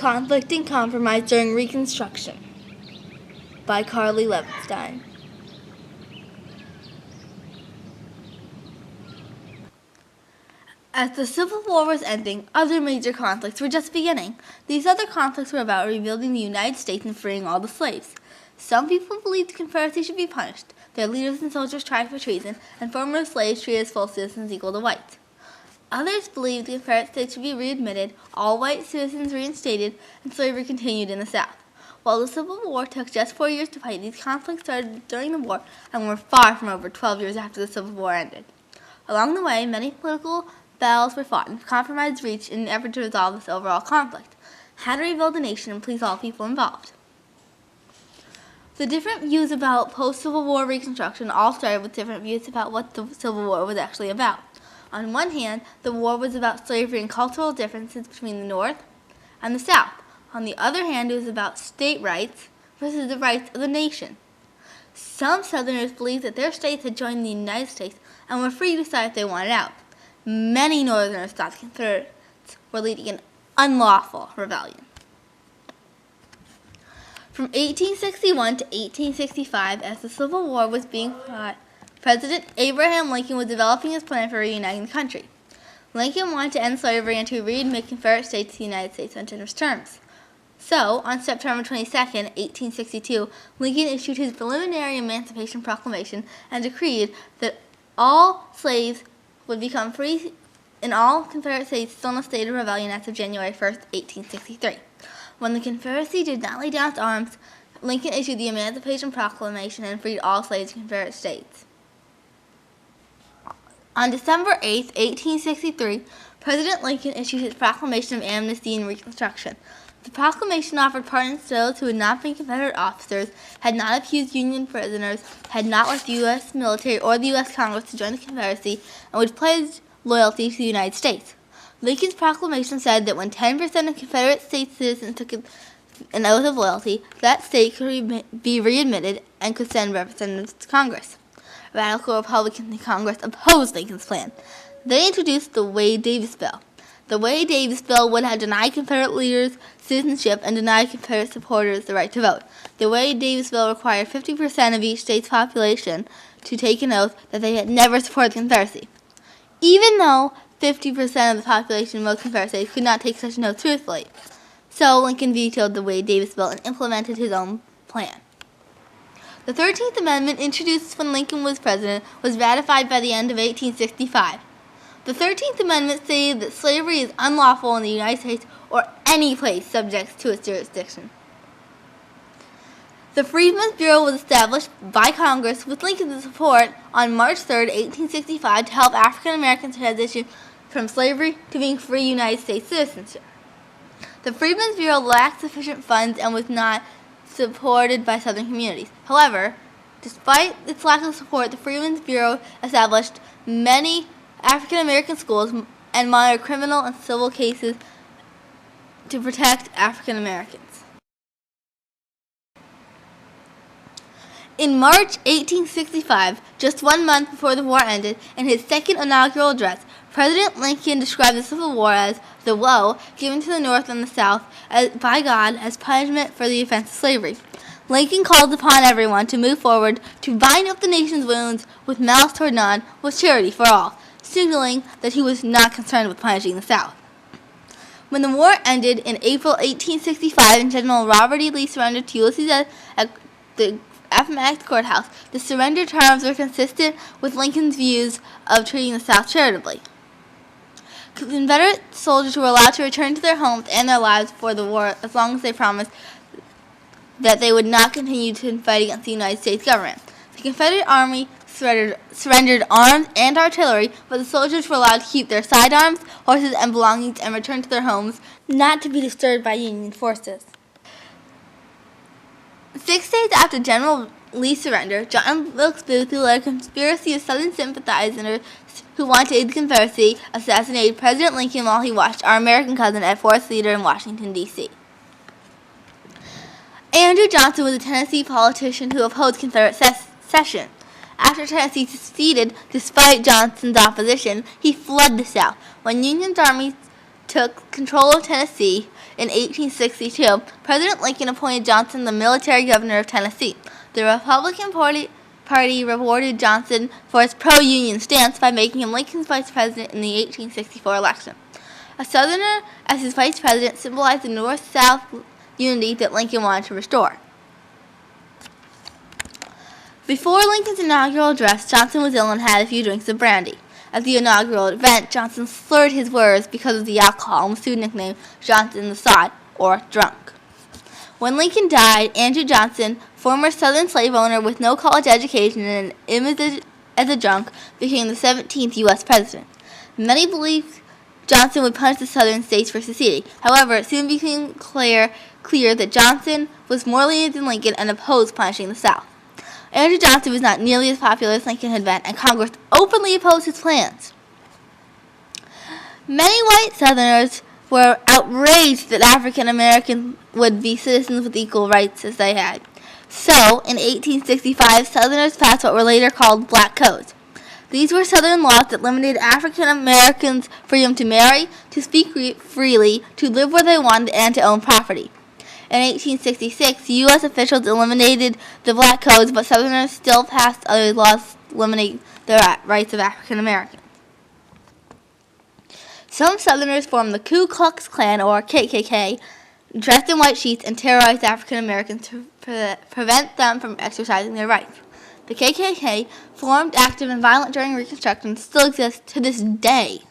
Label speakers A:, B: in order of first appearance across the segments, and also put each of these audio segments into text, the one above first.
A: Conflict and Compromise During Reconstruction by Carly Levenstein. As the Civil War was ending, other major conflicts were just beginning. These other conflicts were about rebuilding the United States and freeing all the slaves. Some people believed the Confederacy should be punished, their leaders and soldiers tried for treason, and former slaves treated as full citizens equal to whites. Others believed the Confederate States should be readmitted, all white citizens reinstated, and slavery continued in the South. While the Civil War took just 4 years to fight, these conflicts started during the war and were far from over 12 years after the Civil War ended. Along the way, many political battles were fought and compromise reached in an effort to resolve this overall conflict, how to rebuild the nation and please all people involved. The different views about post-Civil War Reconstruction all started with different views about what the Civil War was actually about. On one hand, the war was about slavery and cultural differences between the North and the South. On the other hand, it was about state rights versus the rights of the nation. Some Southerners believed that their states had joined the United States and were free to decide if they wanted out. Many Northerners thought the Confederates were leading an unlawful rebellion. From 1861 to 1865, as the Civil War was being fought, President Abraham Lincoln was developing his plan for reuniting the country. Lincoln wanted to end slavery and to readmit Confederate states to the United States on generous terms. So, on September 22, 1862, Lincoln issued his preliminary Emancipation Proclamation and decreed that all slaves would become free in all Confederate states still in a state of rebellion as of January 1, 1863. When the Confederacy did not lay down its arms, Lincoln issued the Emancipation Proclamation and freed all slaves in Confederate states. On December 8, 1863, President Lincoln issued his Proclamation of Amnesty and Reconstruction. The proclamation offered pardons to those who had not been Confederate officers, had not accused Union prisoners, had not left the U.S. military or the U.S. Congress to join the Confederacy, and would pledge loyalty to the United States. Lincoln's proclamation said that when 10% of Confederate States citizens took an oath of loyalty, that state could be readmitted and could send representatives to Congress. Radical Republicans in Congress opposed Lincoln's plan. They introduced the Wade-Davis Bill. The Wade-Davis Bill would have denied Confederate leaders citizenship and denied Confederate supporters the right to vote. The Wade-Davis Bill required 50% of each state's population to take an oath that they had never supported the Confederacy. Even though 50% of the population of most Confederate states could not take such an oath truthfully. So Lincoln vetoed the Wade-Davis Bill and implemented his own plan. The 13th Amendment, introduced when Lincoln was president, was ratified by the end of 1865. The 13th Amendment stated that slavery is unlawful in the United States or any place subject to its jurisdiction. The Freedmen's Bureau was established by Congress with Lincoln's support on March 3, 1865 to help African Americans transition from slavery to being free United States citizenship. The Freedmen's Bureau lacked sufficient funds and was not supported by Southern communities. However, despite its lack of support, the Freedmen's Bureau established many African American schools and monitored criminal and civil cases to protect African Americans. In March 1865, just 1 month before the war ended, in his second inaugural address, President Lincoln described the Civil War as the woe given to the North and the South by God as punishment for the offense of slavery. Lincoln called upon everyone to move forward to bind up the nation's wounds with malice toward none, with charity for all, signaling that he was not concerned with punishing the South. When the war ended in April 1865 and General Robert E. Lee surrendered to Ulysses at the Appomattox Courthouse, the surrender terms were consistent with Lincoln's views of treating the South charitably. Confederate soldiers were allowed to return to their homes and their lives before the war as long as they promised that they would not continue to fight against the United States government. The Confederate Army surrendered arms and artillery, but the soldiers were allowed to keep their sidearms, horses, and belongings and return to their homes, not to be disturbed by Union forces. 6 days after General Lee's surrender, John Wilkes Booth, who led a conspiracy of Southern sympathizers who wanted to aid the Confederacy, assassinated President Lincoln while he watched our American cousin at Forest Theater in Washington, D.C. Andrew Johnson was a Tennessee politician who opposed Confederate secession. After Tennessee seceded, despite Johnson's opposition, he fled the South. When Union's army took control of Tennessee, in 1862, President Lincoln appointed Johnson the military governor of Tennessee. The Republican Party rewarded Johnson for his pro-Union stance by making him Lincoln's vice president in the 1864 election. A Southerner as his vice president symbolized the North-South unity that Lincoln wanted to restore. Before Lincoln's inaugural address, Johnson was ill and had a few drinks of brandy. At the inaugural event, Johnson slurred his words because of the alcohol and was soon nicknamed Johnson the Sod, or Drunk. When Lincoln died, Andrew Johnson, former Southern slave owner with no college education and an image as a drunk, became the 17th U.S. president. Many believed Johnson would punish the Southern states for seceding. However, it soon became clear that Johnson was more lenient than Lincoln and opposed punishing the South. Andrew Johnson was not nearly as popular as Lincoln had been, and Congress openly opposed his plans. Many white Southerners were outraged that African Americans would be citizens with equal rights as they had. So, in 1865, Southerners passed what were later called Black Codes. These were Southern laws that limited African Americans' freedom to marry, to speak freely, to live where they wanted, and to own property. In 1866, U.S. officials eliminated the Black Codes, but Southerners still passed other laws limiting the rights of African Americans. Some Southerners formed the Ku Klux Klan, or KKK, dressed in white sheets, and terrorized African Americans to prevent them from exercising their rights. The KKK, formed, active, and violent during Reconstruction, still exists to this day.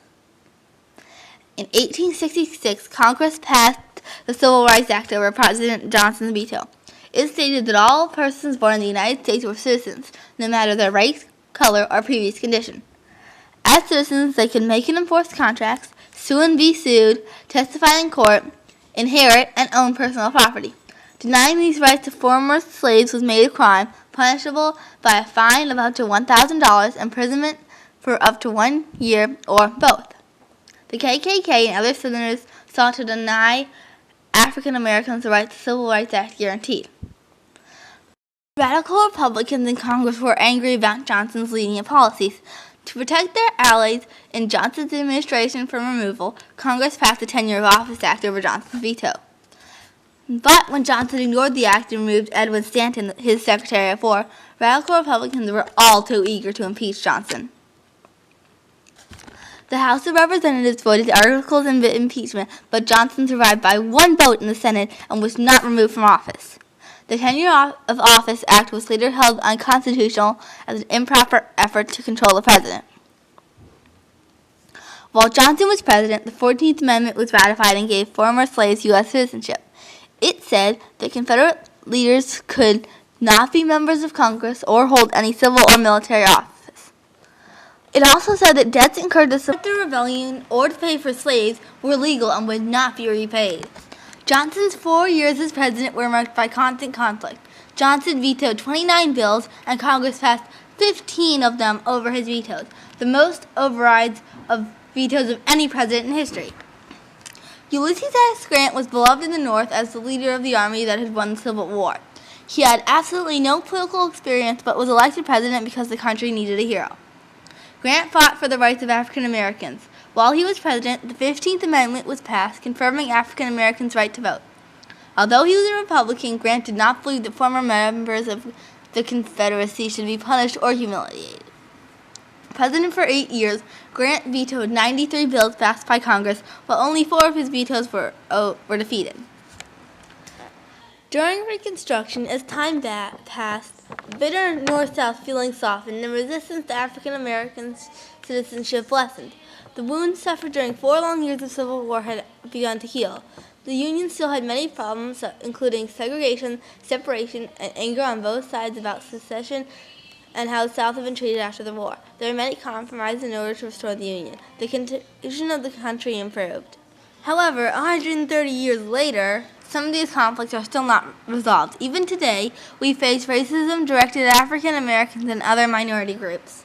A: In 1866, Congress passed the Civil Rights Act over President Johnson's veto. It stated that all persons born in the United States were citizens, no matter their race, color, or previous condition. As citizens, they could make and enforce contracts, sue and be sued, testify in court, inherit, and own personal property. Denying these rights to former slaves was made a crime, punishable by a fine of up to $1,000, imprisonment for up to 1 year, or both. The KKK and other Southerners sought to deny African Americans the rights the Civil Rights Act guaranteed. Radical Republicans in Congress were angry about Johnson's lenient policies. To protect their allies in Johnson's administration from removal, Congress passed the Tenure of Office Act over Johnson's veto. But when Johnson ignored the act and removed Edwin Stanton, his Secretary of War, radical Republicans were all too eager to impeach Johnson. The House of Representatives voted articles of impeachment, but Johnson survived by one vote in the Senate and was not removed from office. The Tenure of Office Act was later held unconstitutional as an improper effort to control the president. While Johnson was president, the 14th Amendment was ratified and gave former slaves U.S. citizenship. It said that Confederate leaders could not be members of Congress or hold any civil or military office. It also said that debts incurred to support the rebellion or to pay for slaves were legal and would not be repaid. Johnson's 4 years as president were marked by constant conflict. Johnson vetoed 29 bills, and Congress passed 15 of them over his vetoes, the most overrides of vetoes of any president in history. Ulysses S. Grant was beloved in the North as the leader of the army that had won the Civil War. He had absolutely no political experience but was elected president because the country needed a hero. Grant fought for the rights of African Americans. While he was president, the 15th Amendment was passed, confirming African Americans' right to vote. Although he was a Republican, Grant did not believe that former members of the Confederacy should be punished or humiliated. President for 8 years, Grant vetoed 93 bills passed by Congress, while only 4 of his vetoes were defeated. During Reconstruction, as time passed, bitter North-South feelings softened and resistance to African American citizenship lessened. The wounds suffered during 4 long years of Civil War had begun to heal. The Union still had many problems, including segregation, separation, and anger on both sides about secession and how the South had been treated after the war. There were many compromises in order to restore the Union. The condition of the country improved. However, 130 years later, some of these conflicts are still not resolved. Even today, we face racism directed at African Americans and other minority groups.